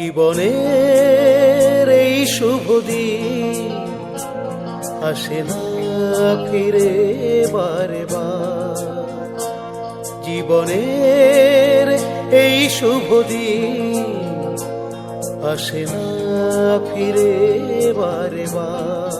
জীবনের এই শুভ দিন আসে না ফিরে বারে বার। জীবনের এই শুভ দিন আসে না ফিরে বারে বার।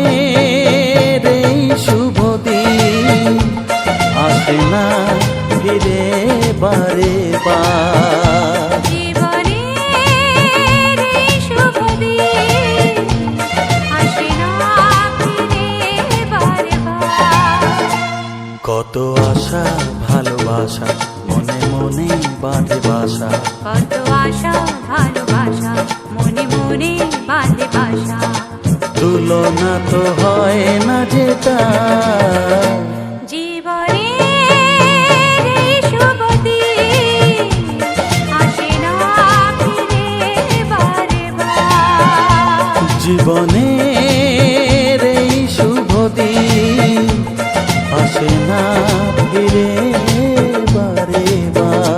জীবনের এই শুভ দিন আসে না ফিরে বারে বার। জীবনের এই শুভ দিন আসে না ফিরে বারে বার। কত আশা ভালোবাসা মনে মনে বাঁধে বাসা। কত আশা ভালোবাসা মনে মনে বাঁধে বাসা। তুলনা তো হয় না যেটা। জীবনের এই শুভ দিন আসে না ফিরে বারে বার। জীবনের এই শুভ দিন আসে না ফিরে বারে বার।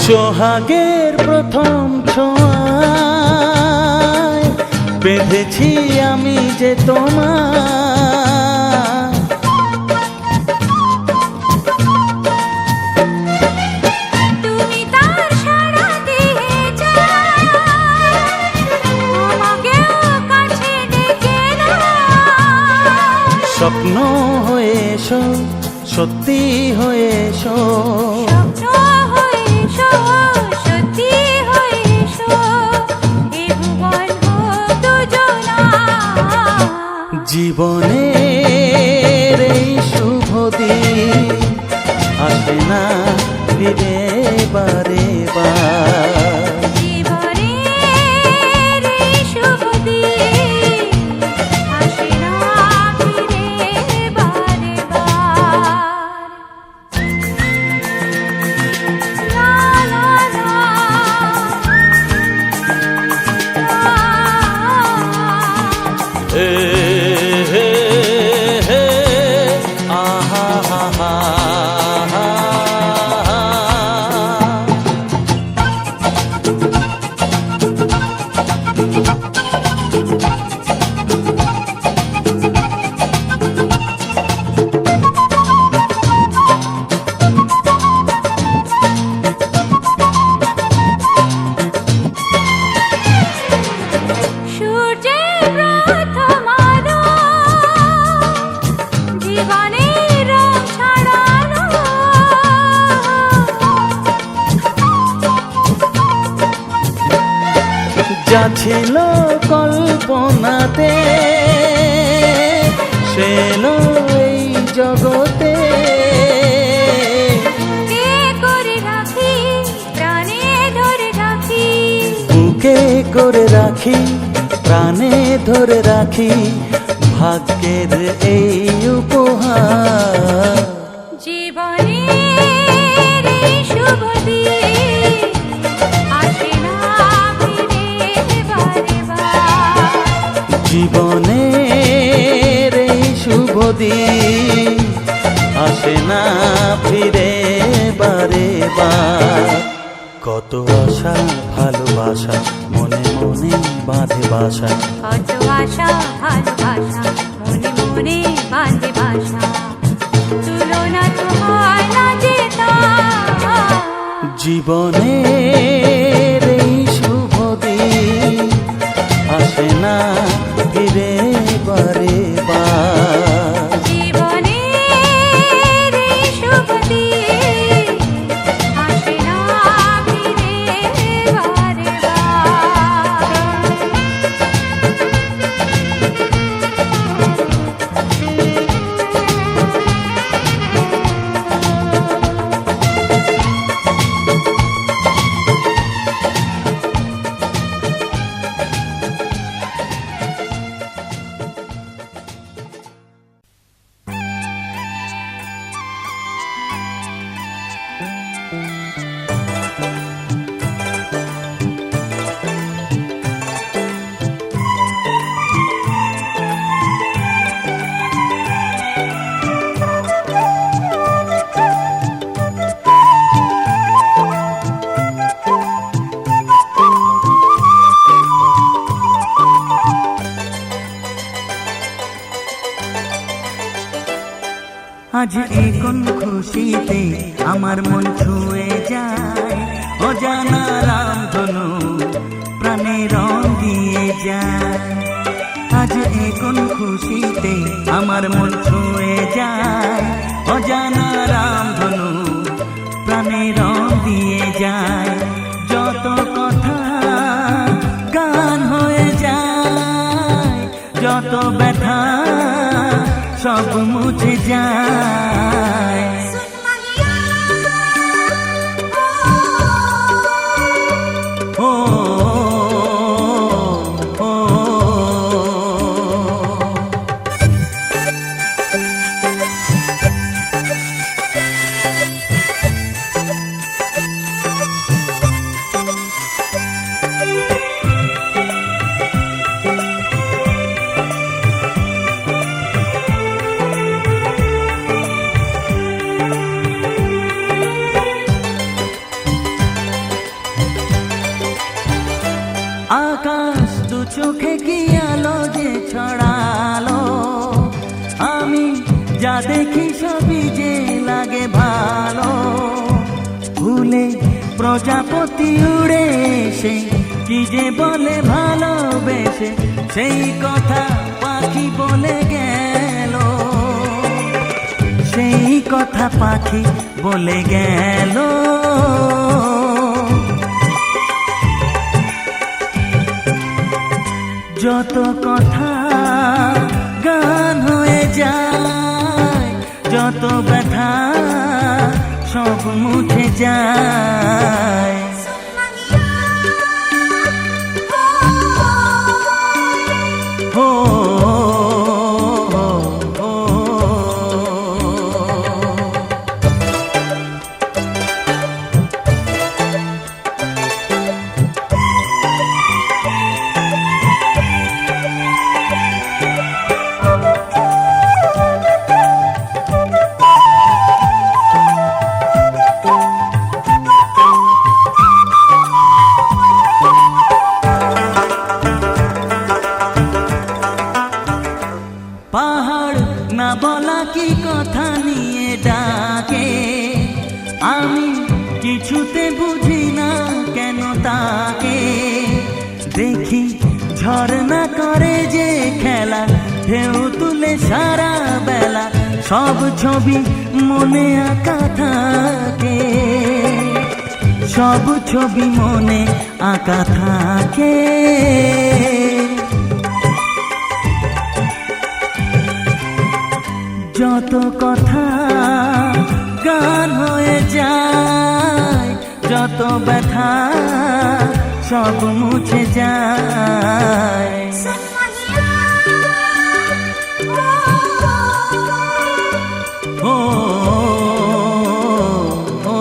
সোহাগের প্রথম ছোঁয়ায় বেঁধেছি আমি যে তোমার। তুমি তার সাড়া দিয়ে যাও, আমাকেও কাছে ডেকে নাও। স্বপ্ন হয়ে এসো, সত্যি হয়ে এসো। স্বপ্ন হয়ে এসো, সত্যি হয়ে এসো, এ ভুবন হোক দুজনা। জীবনের এই শুভ দিন আসে না ফিরে বারে বার। জীবনের এই শুভ দিন আসে না ফিরে বারে বার। লা লা লা, হে হে হে আহা হা হা হা। সূর্যের প্রথম আলো জীবনের রং ছড়ালো। যা ছিল কল্পনাতে সে এলো এই জগতে। কে করে রাখি প্রাণে ধরে রাখি। বুকে করে রাখি প্রাণে ধরে রাখি ভাগ্যের এই উপহার। জীবনের এই শুভ দিন আসে না ফিরে জীবনের এই শুভ দিন আসে না ফিরে বারে বার। কত আশা ভালোবাসা মনে মনে বাঁধে বাসা, কত আশা ভালোবাসা মনে মনে বাঁধে বাসা, তুলনা তো হয় না যে তার। জীবনের এই শুভ দিন আসে না ফিরে বারে বার। জীবনের এই শুভ দিন আসে না ফিরে বারে বার। আজ এ কোন খুশিতে আমার মন ছুঁয়ে যায়, অজানা রামধনু প্রাণে রং দিয়ে যায়। আজ এ কোন খুশিতে আমার মন ছুঁয়ে যায়, অজানা রামধনু প্রাণে রং দিয়ে যায়। যত কথা গান হয়ে যায়, যত ব্যথা সব মুছে যায়। ও ও, ও, আকাশ দু চোখে কি আলো যে ছড়ালো, আমি যা দেখি সবই যে লাগে ভালো। ভুলে প্রজাপতি উড়ে এসে কি যে বলে ভালোবেসে, সেই কথা পাখি বলে গেল, সেই কথা পাখি বলে গেল। যত কথা গান হয়ে যায়, যত ব্যথা সব মুছে যায়। ও, ও, ও, ও। পাহাড় না বলা কি কথা নিয়ে ডাকে, আমি কিছুতে বুঝি না কেন তাকে। দেখি ঝর্ণা করে যে খেলা, ঢেউ তুলে সারা বেলা, সব ছবি মনে আঁকা থাকে, সব ছবি মনে আঁকা থাকে। যত কথা গান হয়ে যায়, যত ব্যথা সব মুছে যায়। ও, ও, ও,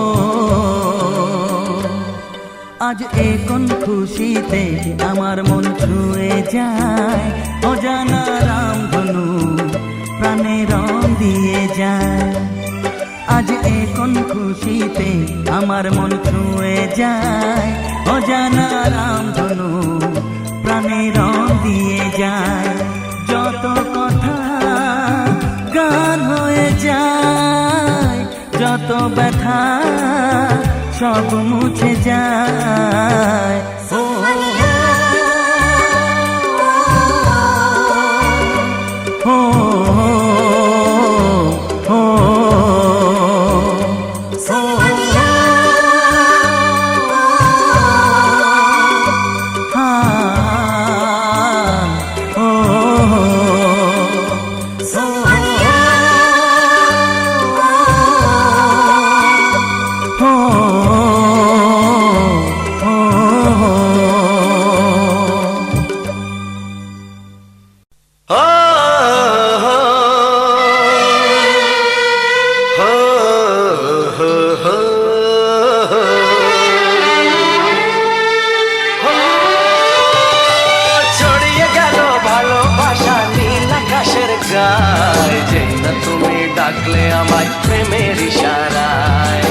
আজ এ কোন খুশিতে আমার মন ছুঁয়ে যায়, অজানা রামধনু প্রাণে রং দিয়ে যায়। আজ এ কোন খুশিতে আমার মন ছুঁয়ে যায়, অজানা রামধনু প্রাণে রং দিয়ে যায়। যত কথা গান হয়ে যায়, যত ব্যথা সব মুছে যায়। ও ও ও ছড়িয়ে গেল ভালোবাসা নীল আকাশের গায়ে, যেই না তুমি ডাকলে আমায় প্রেমের ইশারায়।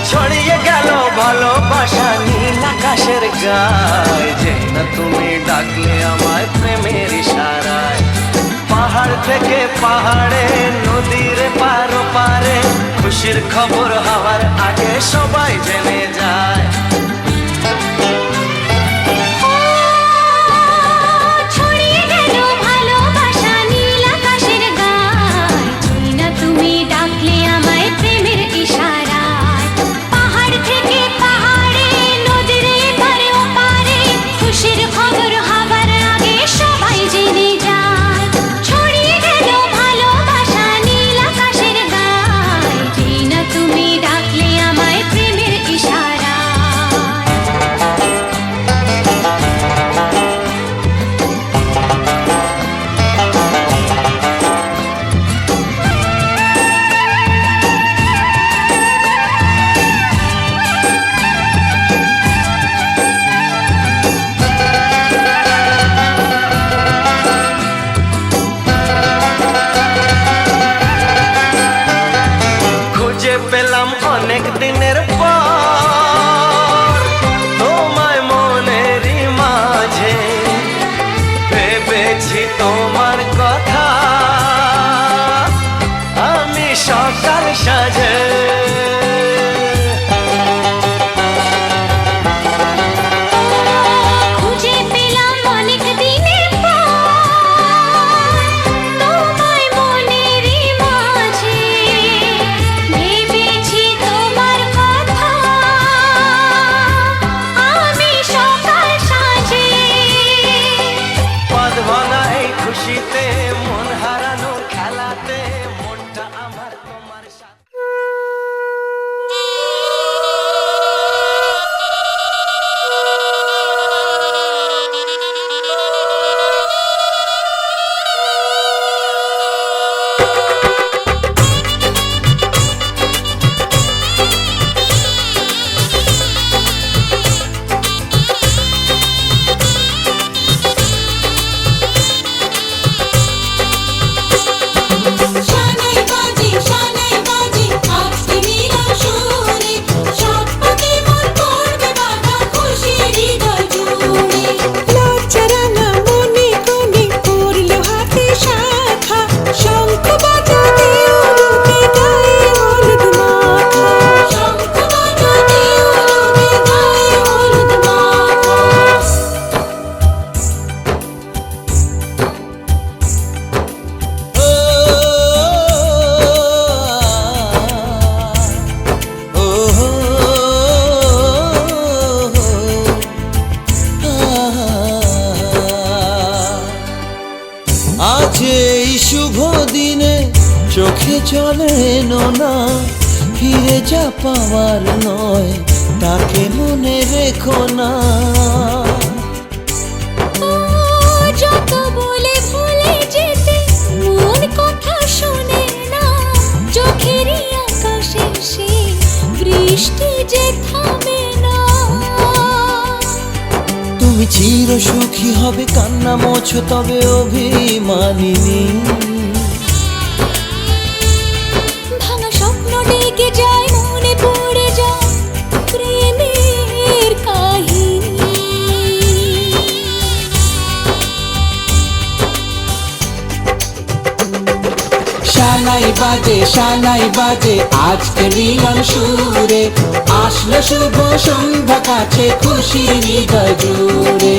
ছড়িয়ে গেল ভালোবাসা নীল আকাশের গায়ে, যেই না তুমি ডাকলে আমায় প্রেমের ইশারায়। পাহাড় থেকে পাহাড়ে, নদীর পারো পারে, খুশির খবর হওয়ার আগে সবাই জেনে যায়। ছড়িয়ে গেল ভালোবাসা নীল আকাশের গায়ে, যেই না তুমি ডাকলে আমায় প্রেমের ইশারায়। পাহাড় থেকে পাহাড়ে, নদীর এপারে ওপারে, খুশির খবর হবার আগে সবাই জেনে যায়। ছড়িয়ে গেল ভালোবাসা নীল আকাশের গায়ে, যেই না তুমি ডাকলে আমায় প্রেমের ইশারায়। খুঁজে পেলাম অনেক দিনের পর তোমায় মনেরই মাঝে, ভেবেছি তোমার কথা আমি সকাল সাজে। খুঁজে পেলাম অনেক দিনের পর তোমায় মনেরই মাঝে, ভেবেছি তোমার কথা আমি সকাল সাজে। পদ ভাঙা এই খুশিতে, মন হারানোর খেলাতে, মনটা আমার তোমার সাথে। শানাই বাজে আজকে মিলন সুরে, সাত পাকে মন করবে বাঁধা খুশির হৃদয় জুড়ে। লজ্জারাঙা মনে কোণে পড়লো হাতে শাখা, শঙ্খ বাজাতে উলুকে গায়ে হলুদ মাখা। শঙ্খ বাজাতে উলুকে গায়ে হলুদ মাখা। আজ এই শুভ দিনে চোখে চলে না, ফিরে যা পাওয়ার নয় তাকে মনে রেখো না। যত বলে ভুলে যেতে মন কথা শোনে না, চোখেরই আকাশে সে বৃষ্টি যে থামে না। তুমি চির সুখী হবে, কান্না মোছো তবে অভিমানিনী। ভাঙা স্বপ্ন ডেকে যায়, মনে পড়ে যায় প্রেমের কাহিনী। শানাই বাজে আজকে মিলন সুরে, আসলো শুভ সন্ধ্যা কাছে খুশির হৃদয় জুড়ে।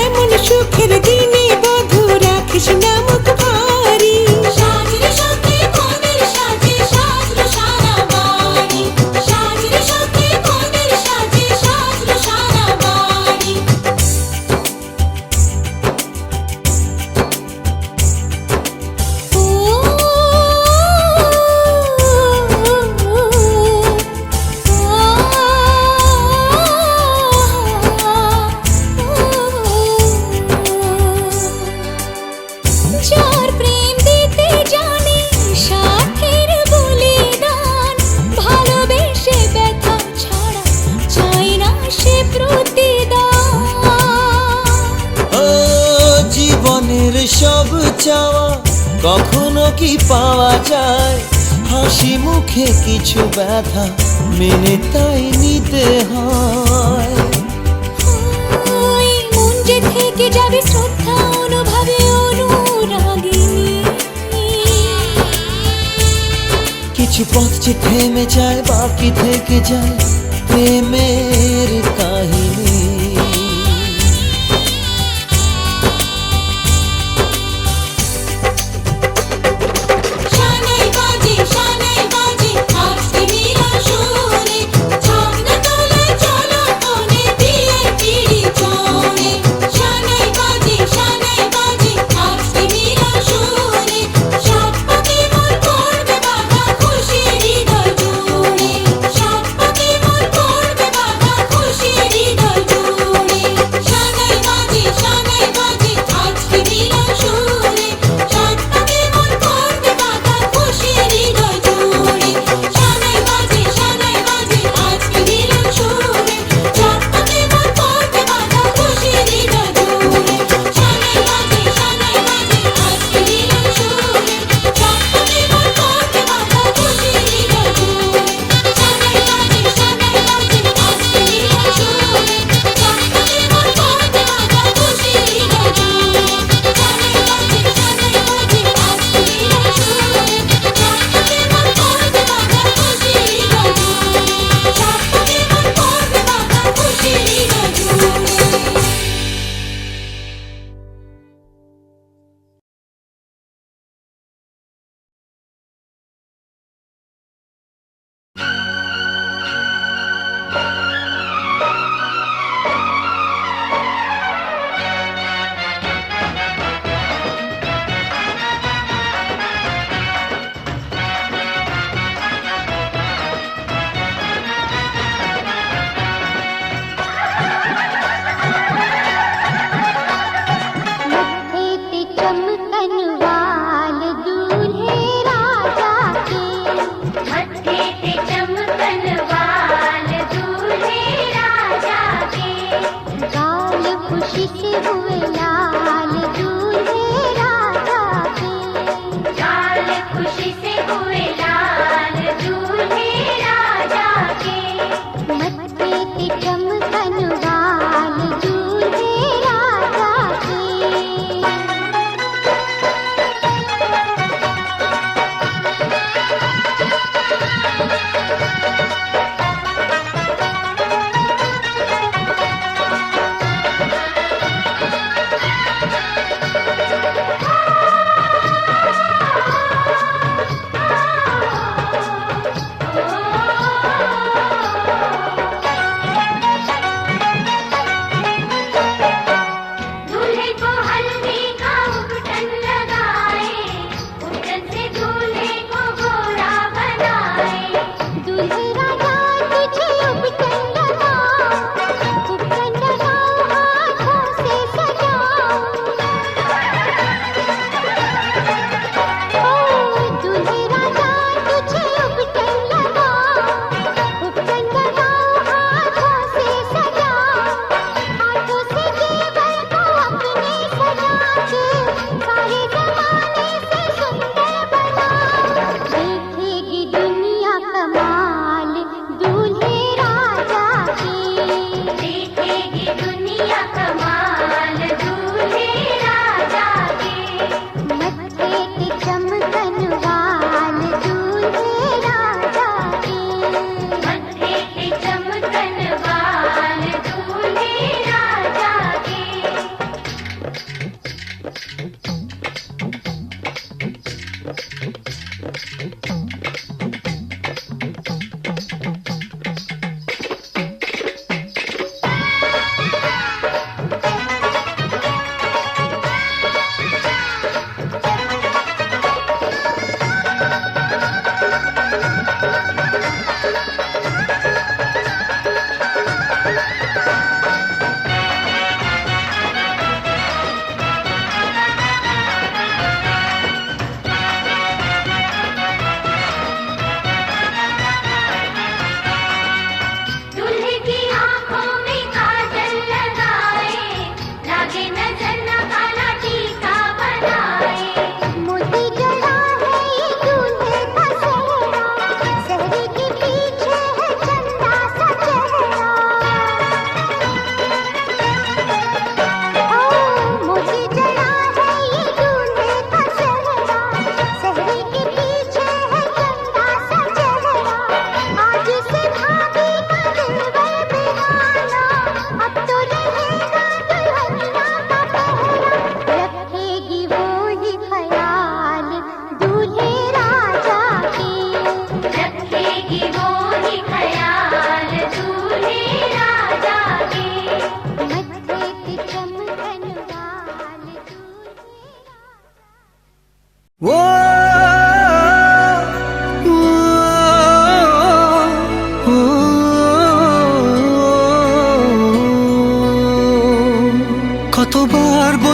এমন সুখের দিনে বধূ রাখিস না মুখ ভারী। সাজরে সাথে কোনের সাজে সাজলো সারা বাড়ি। সাজরে সাথে কোনের সাজে সাজলো সারা বাড়ি। যার প্রেম দিতে জানে সাথের বলিদান, ভালোবেসে ব্যথা ছাড়া চাই না সে প্রতিদান। ও জীবনের সব চাওয়া কখনো কি পাওয়া যায়? হাসি মুখে কিছু ব্যথা মেনে তাই নিতে হয়। ওই মন যে থেকে যাবে শ্রদ্ধা অনুভবে অনুরাগিনী। কিছু পথ যে থেমে যায়, বাকি থেকে যায় প্রেমের কাহিনী। শানাই বাজে আজকে মিলন সুরে, ঝর্ণা তোলে চলো কোণে বিয়ের পিড়ি চড়ে। শানাই বাজে আজকে মিলন সুরে, সাত পাকে মোর করবে বাধা খুশির হৃদয় জুড়ে। সাত পাকে মোর করবে বাধা খুশির হৃদয় জুড়ে। শানাই বাজে আজকে মিলন সুরে, সাত পাকে মোর করবে বাধা খুশির হৃদয় জুড়ে। শানাই বাজে আজকে মিলন সুরে, সাত পাকে মোর করবে বাধা খুশির হৃদয় জুড়ে। শানাই বাজে আজকে মিলন সুরে, সাত পাকে মোর করবে বাধা খুশির হৃদয় জুড়ে। শানাই বাজে আজকে মিলন সুরে, সাত পাকে মোর করবে বাধা খুশির হৃদয় জুড়ে। শানাই বাজে আজকে মিলন সুরে, সাত পাকে মোর করবে বাধা খুশির হৃদয় জুড়ে। সাত পাকে মোর করবে বাধা খুশির হৃদয় জুড়ে। मत्थे ते चमकन वाल दूल्हे राजा के। मत्थे ते चमकन वाल दूल्हे राजा के। गाल खुशी से हुए लाल दूल्हे राजा के। गाल खुशी से हुए लाल दूल्हे राजा के। मत्थे ते चमकन वाल दूल्हे राजा के।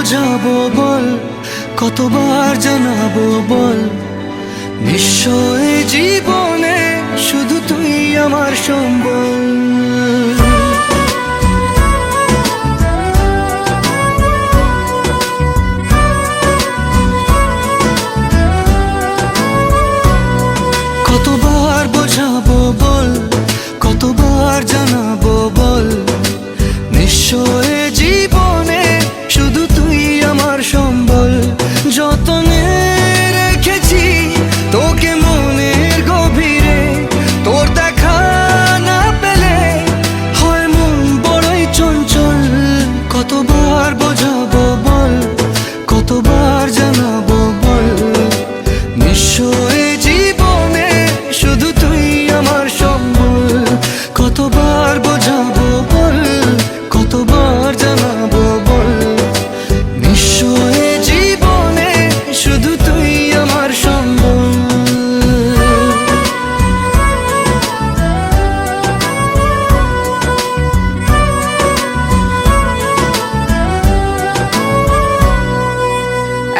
বোঝাবো বল, কতবার জানাবো বল, নিশ্চয় জীবনে শুধু তুই আমার সম্বল। কতবার বোঝাবো বল, কতবার জানাবো বল, নিশ্চয় জীবনে শুধু তুই আমার সম্বল। যতনে রেখেছি তোকে মনের গভীরে, তোর দেখা না পেলে হয় মন বড়ই চঞ্চল। কতবার বোঝাবো বল, কতবার জানাবো বল, নিশ্চয় জীবনে শুধু তুই আমার সম্বল। কতবার বোঝাবো বল, কতবার জানাবো বল, নিশ্চয় জীবনে শুধু তুই আমার সম্বল।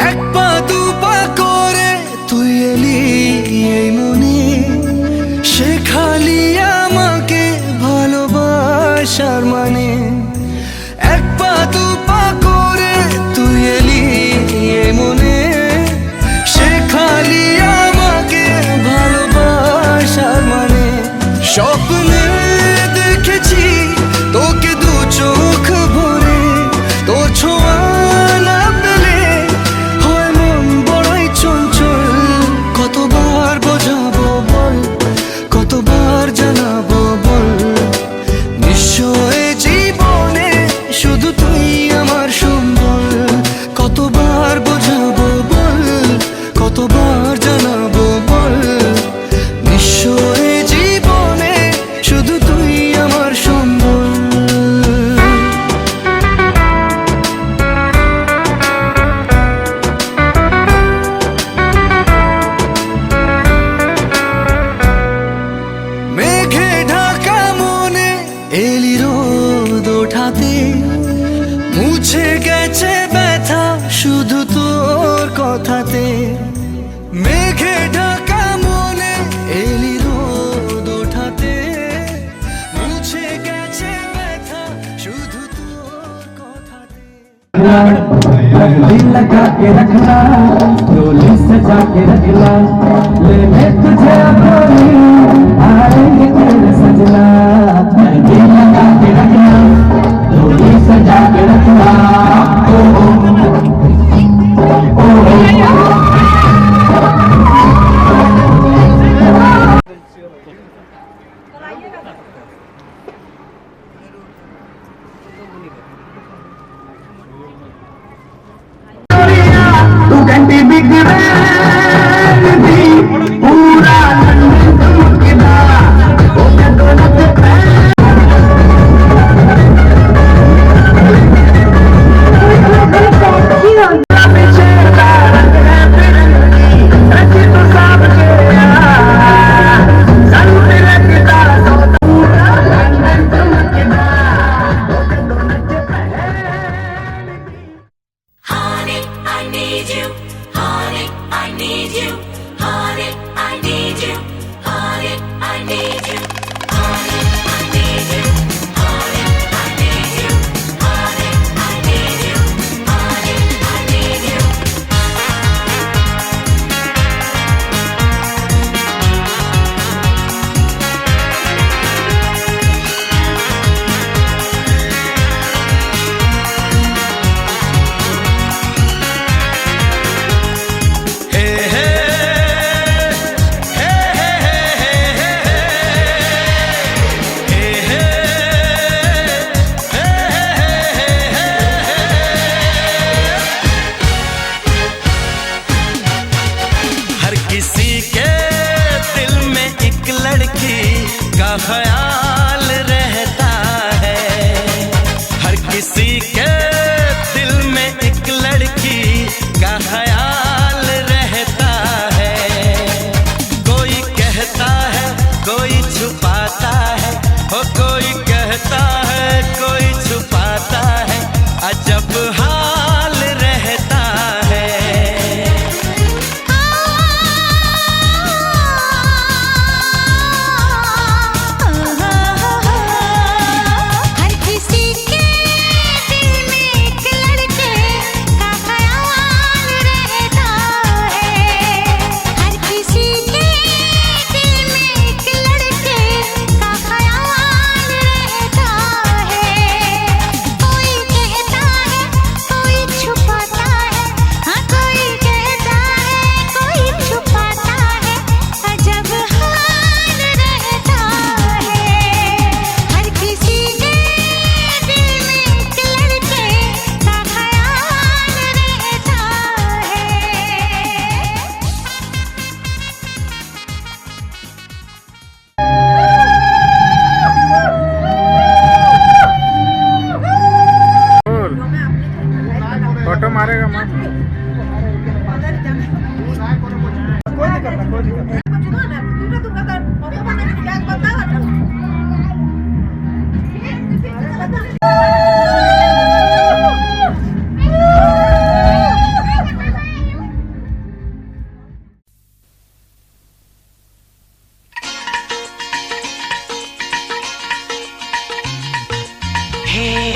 এক পা দু পা করে তুই এলি এই মনে, শেখালি আমাকে ভালোবাসার মানে। এক পা দু পা করে তুই এলি এই মনে, শেখালি আমাকে ভালোবাসার মানে। স্বপ্নে দেখেছি তোকে দু চোখ ভরে, তোর ছোঁয়া না পেলে হয় মন বড়ই চঞ্চল। কতবার বোঝাবো বল, কতবার জানাবো বল, নিশ্চয় জীবনে শুধু তুই আমার সম্বল। কতবার বোঝাবো বল, কতবার জানাবো বল, নিশ্চয় জীবনে শুধু তুই আমার সম্বল। মেঘে ঢাকা মনে এলি রোদ ওঠাতে, মুছে গেছে ব্যথা শুধু তোর কথাতে। মেঘে ঢাকা মনে এলি রোদ ওঠাতে, মুছে গেছে ব্যথা শুধু তোর কথাতে। दिल लगा के रखना, डोली सजा के रखना, लेने तुझे अपनी आएंगे तेरे सजना। दिल लगा के रखना, डोली सजा के रखना, ओ ओ ओ तू घंटी बिगड़े दी पूरा चमकदा, ओ दोनों से Honey, I need you. Honey, I need you. Honey, I need you. Honey, I need you. Honey, I need you. Honey, I need you. Honey, I need you. Honey, I need you. हे हे हे हे हे हर किसी के दिल में एक लड़की का ख्याल रहता है। हर किसी के दिल में एक लड़की का ख्याल रहता है। कोई कहता है, कोई छुपाता है, हो कोई कहता है, कोई छुपाता है। अजब हाल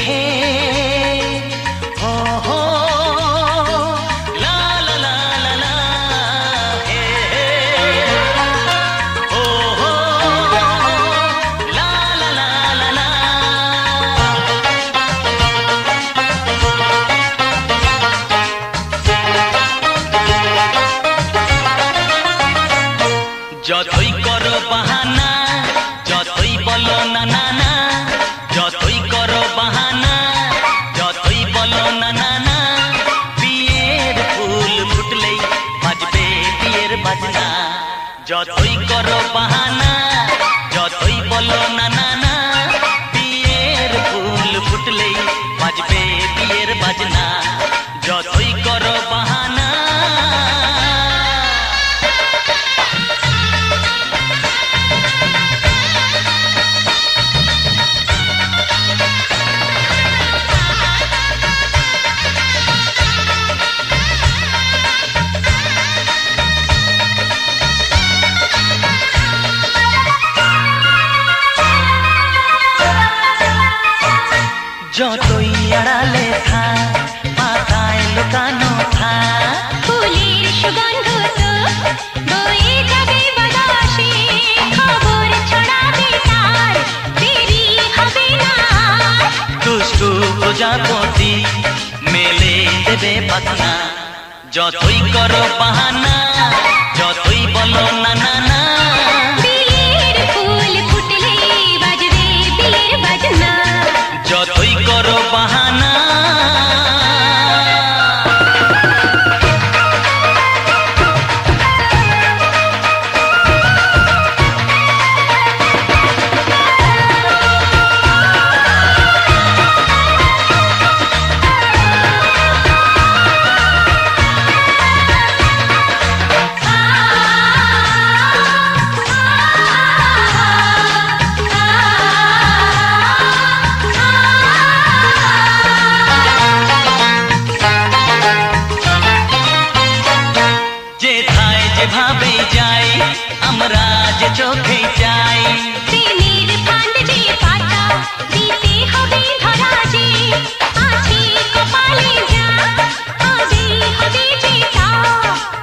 হে হো হো লা লা লা লা লা হে হো হো লা লা লা লা লা। যতই করো বাহানা, যতই বলো না না না, যতই করো বাহানা, যতই বলো না না না, বিয়ের ফুল ফুটলেই বাজবে বিয়ের বাজনা। যতই করো বাহানা, যতই বলো না না না, বিয়ের ফুল ফুটলেই বাজবে বিয়ের বাজনা। যতই করো বাহানা। যতই আড়ালে থাক, পাতায় লুকানো থাক, ফুলের সুগন্ধ তো বয়ে যাবে বাতাসে, খবর ছড়াবে তার, দেরি হবে না আর। দুষ্টু প্রজাপতি মেলে দেবে পাখনা। যতই করো বাহানা, যতই বলো না না না, বিয়ের ফুল ফুটলে বাজবে বিয়ের বাজনা। যতই করো বাহানা। যেথায় যেভাবে যাই, আমরা যে চোখে যাই, প্রেমের ফান্ড যে পাতা দিতে হবে ধরা যে, আছে কপালে যা হবে হবে যেটা।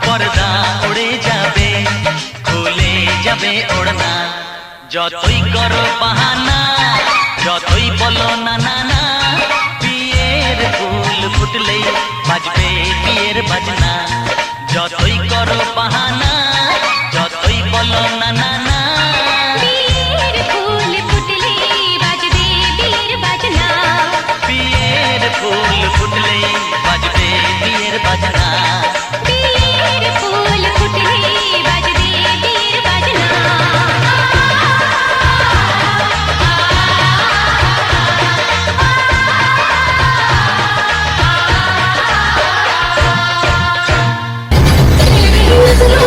পর্দা উড়ে যাবে, খুলে যাবে ওড়না। যতই করো বাহানা, যতই বলো না না না, বিয়ের ফুল ফুটলেই বাজবে বিয়ের বাজনা। যতই করো বাহানা, যতই বলো না না না, বিয়ের ফুল ফুটলে বাজবে বিয়ের বাজনা। বিয়ের ফুল ফুটলেই বাজবে বিয়ের বাজনা। বিয়ের ফুল ফুটলে বাজবে বিয়ের বাজনা। Music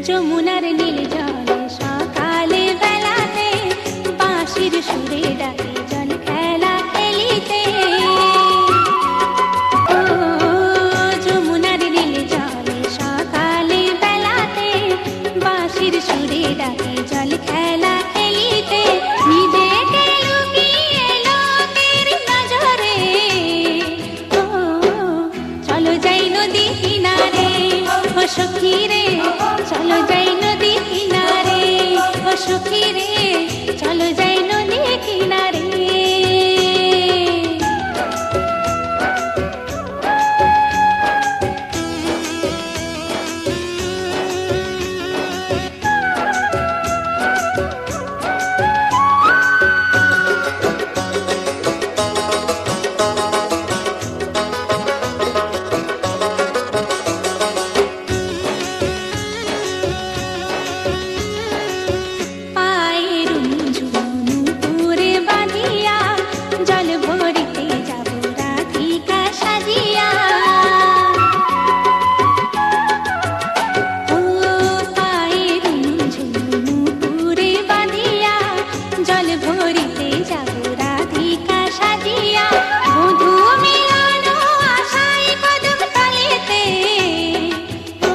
যমুনার নীল জলে সকালে বেলাতে বাঁশির সুরে ডাকে জল খেলা খেলিতে। ও যমুনার নীল জলে সকালে বেলাতে বাঁশির সুরে ডাকে জল খেলা খেলিতে। নিজেকে লুকিয়ে লোকের নজরে ও চলো যাই নদী কিনারে ও সখী রে, চলো যাই নদী কিনারে ও সখী রে, চলো যাই নদী কিনারে। পায়ের ঝুনু পুরে বাঁধিয়া জল ভরিতে যাব রাধিকা সাজিয়া। ও পায়ের ঝুনু পুরে বাঁধিয়া জল ভরিতে যাব রাধিকা সাজিয়া। বধূ মিলানো আশায় কদম তলেতে ও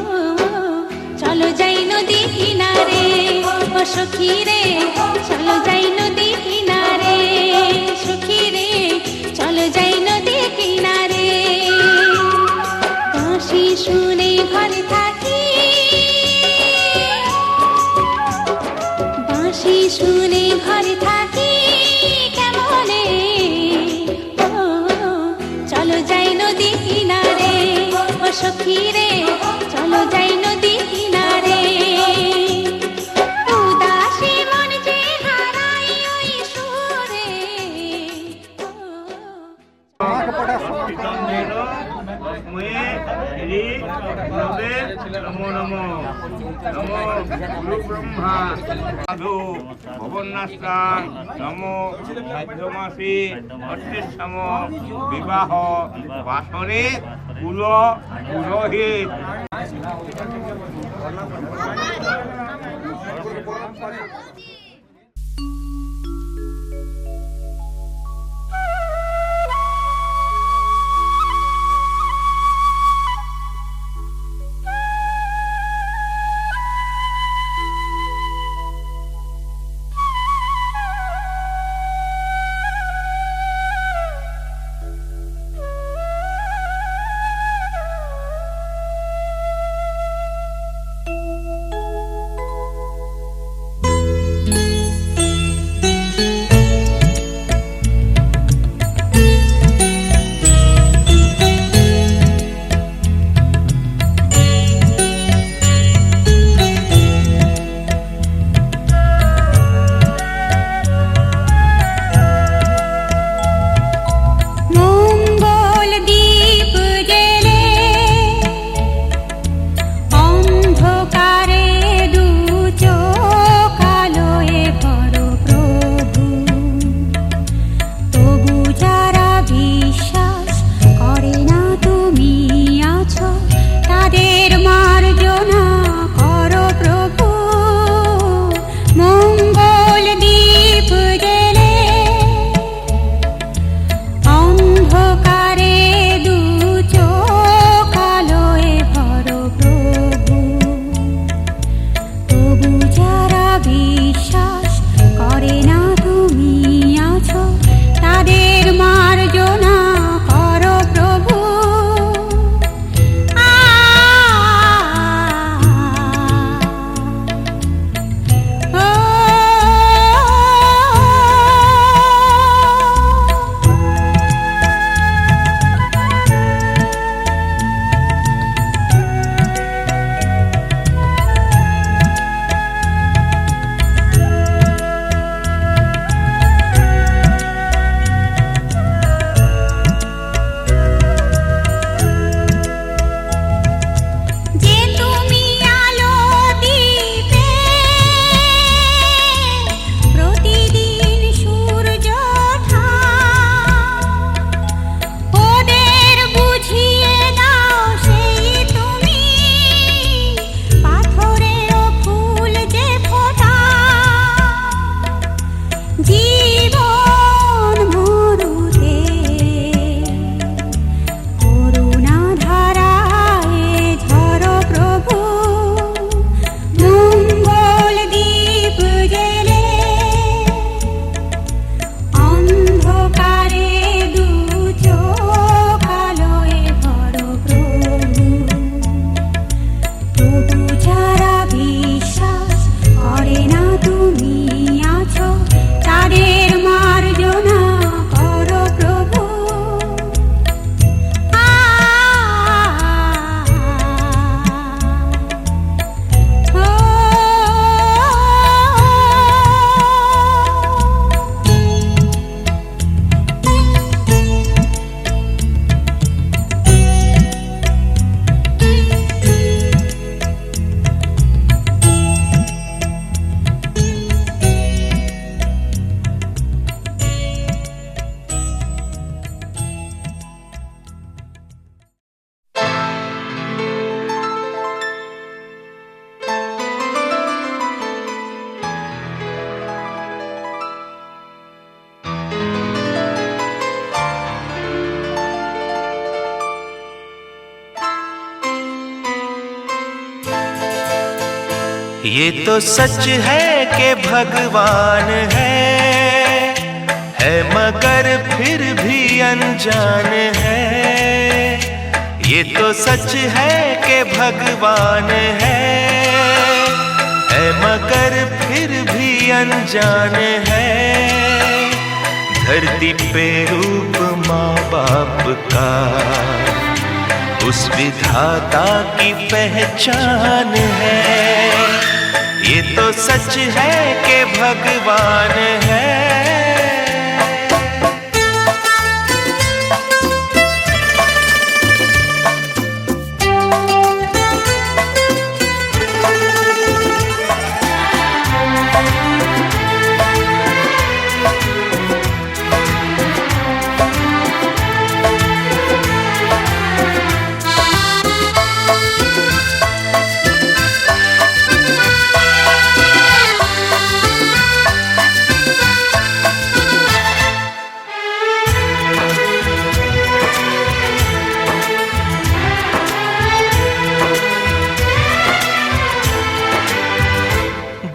চলো যাই নদী কিনারে ও সখী রে, চলো যাই নদী কিনারে সখী রে, চলো যাই নদী কিনারে। বাঁশি শুনে ঘরে থাকি, বাঁশি শুনে ঘরে থাকি কেমনে ও চলো যাই নদী কিনারে ও সখী রে, চলো যাই নদী কিনারে। উদাসী মন যে হারাই ওই সুরে নমো নমো নমো গুরু ব্রহ্মা সাধু ভবন্যাস্তাং নমো ভাদ্রমাসী অষ্টেসম বিবাহ বাসরে কুল পুরোহিত। ये तो सच है कि भगवान है मगर फिर भी अनजान है। ये तो सच है कि भगवान है मगर फिर भी अनजान है। धरती पे रूप माँ बाप का उस विधाता की पहचान है। ये तो सच है कि भगवान है।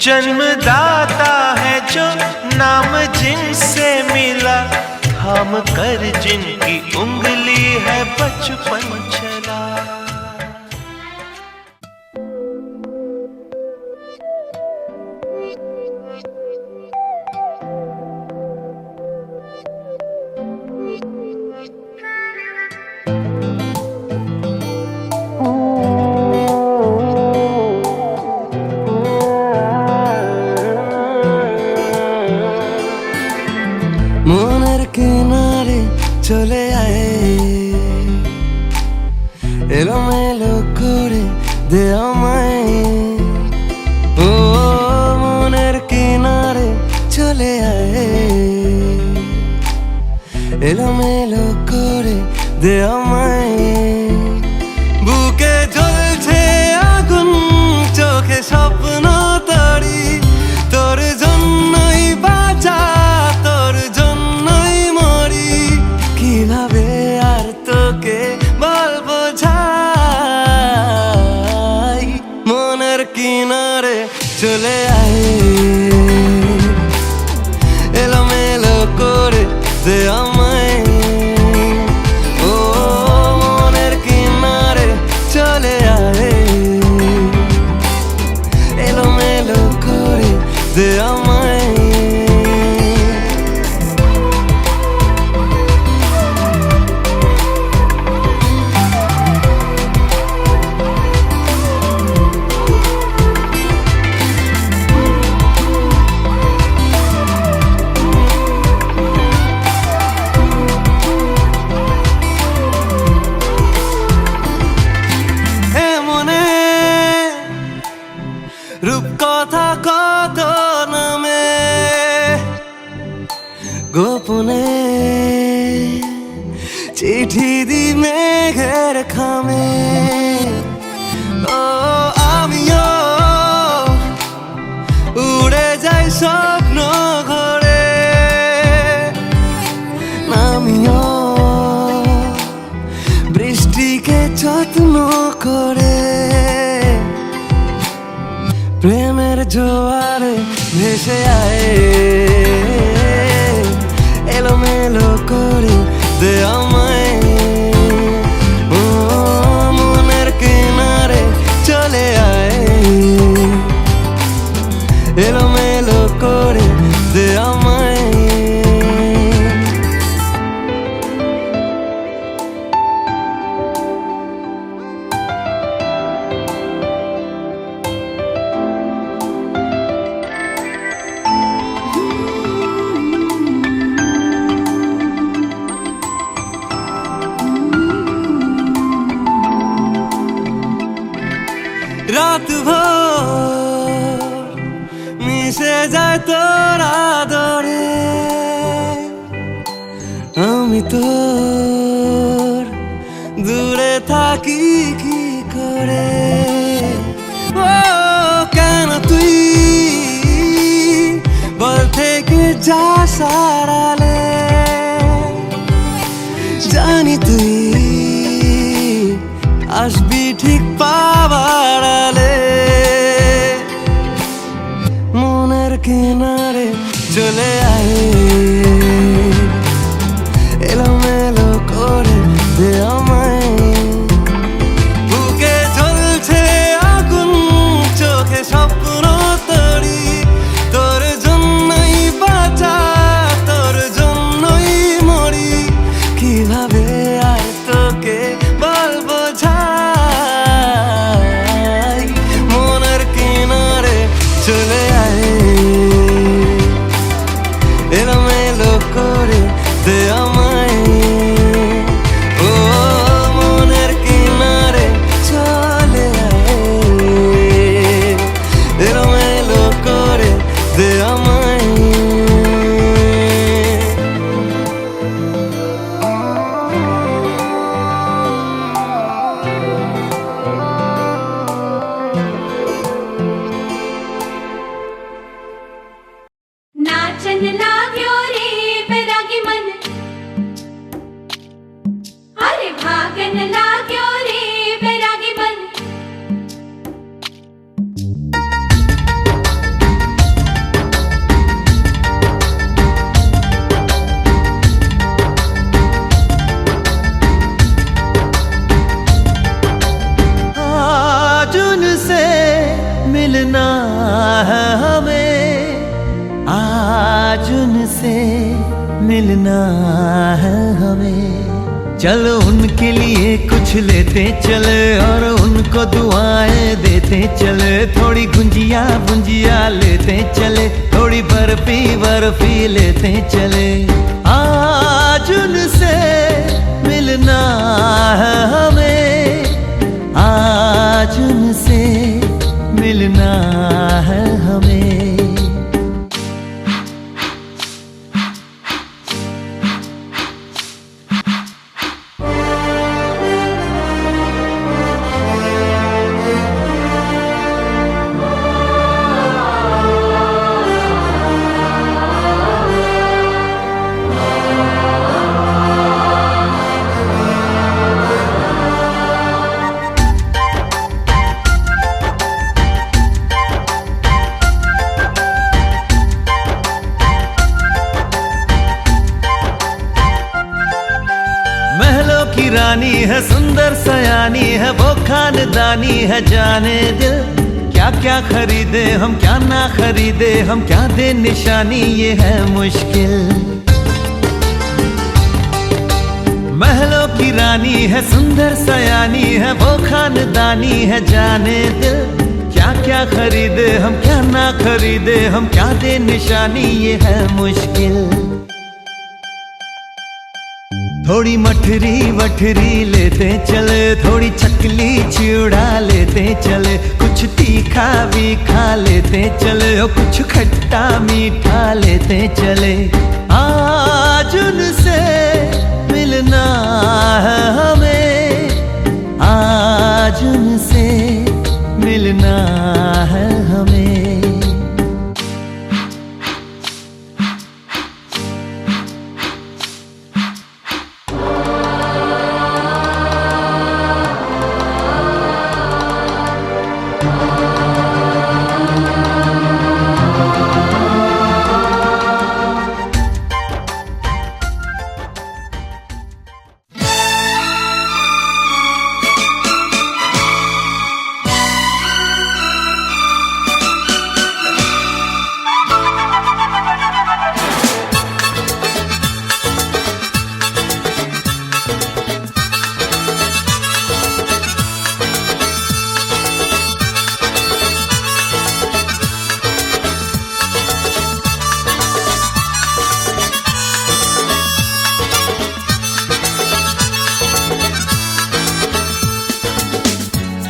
जन्मदाता है जो नाम जिनसे मिला, थाम कर जिनकी उंगली है बचपन चला। মনের কিনারে চলে আয়, এলোমেলো করে দে আমায়। ও মনের কিনারে চলে আয়, এলোমেলো করে দে আমায়। বুকে জ্বলছে আগুন, চোখে স্বপ্ন তরি, তোর জন্যই বাঁচা, তোর জন্যই মরি। কিভাবে আর তোকে বলবো যাই, মনের কিনারে চলে আয়, এলোমেলো করে দে আমায়। ও মনের কিনারে চলে আয়, এলোমেলো করে দে আমায়। রূপকথা কত নামে গোপনে চিঠি দি মেঘের খামে। ও আমিও উড়ে যাই স্বপ্ন ঘরে, আমিও বৃষ্টিকে যত্ন করে। প্রেমের জোয়ারে ভেসে আয়, এলোমেলো করে দে আমায়। ও মনের কিনারে চলে আয়, এলোমেলো করে দে আমায়। রাত ভোর মিশে যায় তোর আদরে, আমি তোর দূরে থাকি কি করে। ও কেন তুই বল থেকে যা সারালে, জানি তুই আসবি ঠিক পাবার আলে। কিনারে চলে আয় এলোমেলো করে দে আমায় বুকে জ্বলছে আগুন চোখে স্বপ্ন তরি তোর জন্যই বাঁচা তোর জন্যই মরি কিভাবে আর তোকে বলবো যাই মনের কিনারে চলে আয় এলোমেলো করে দে আমায় ও মনের কিনারে চলে আয় এলোমেলো করে দে আমায় नाचन लाग्यो रे बैरागी मन अरे भागन लाग्यो रे बैरागी मन आज उनसे मिलना है हमें आज उनसे मिलना है हमें चलो उनके लिए कुछ लेते चले और उनको दुआएं देते चले थोड़ी गुंजिया गुंजिया लेते चले थोड़ी बर्फी बर्फी लेते चले आज उनसे मिलना है हमें आज उनसे मिलना है हमें महलों की रानी है सुंदर सयानी है वो खानदानी है जाने दिल क्या क्या खरीदे हम क्या ना खरीदे हम क्या दे निशानी ये है मुश्किल महलों की रानी है सुंदर सयानी है वो खानदानी है जाने दिल क्या क्या खरीदे हम क्या ना खरीदे हम क्या दे निशानी ये है मुश्किल थोड़ी मठरी वठरी लेते चले थोड़ी चकली चिड़ा लेते चले कुछ तीखा भी खा लेते चले और कुछ खट्टा मीठा लेते चले आज उनसे मिलना है हमें आज उनसे मिलना है हमें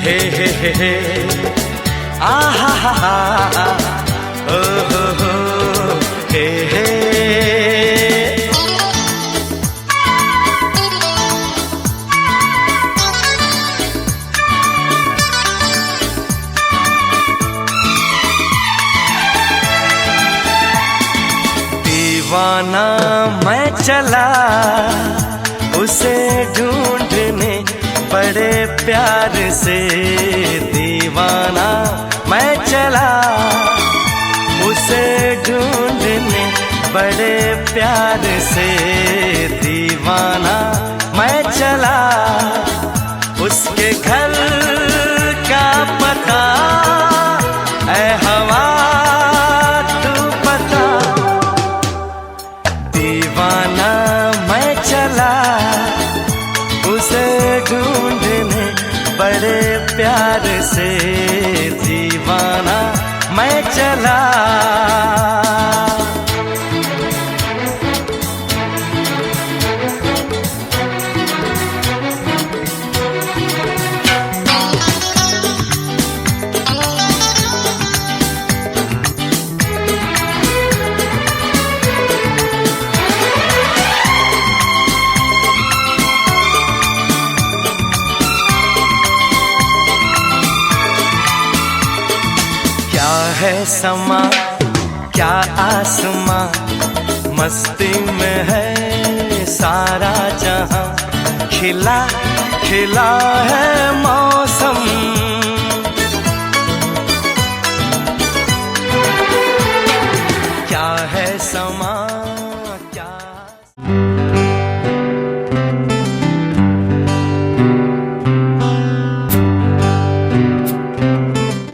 हे हे हे हे आहा हा हा ओ हो हे हे दीवाना मैं चला उसे ढूंढने बड़े प्यार से दीवाना मैं चला उसे बड़े प्यार से दीवाना मैं चला, उसके घर का पता ऐ हवा तू बता। दीवाना मैं चला उसे ढूंढने, बड़े प्यार से दीवाना मैं चला। क्या है समा क्या आसमां, मस्ती में है सारा जहां। खिला खिला है मौसम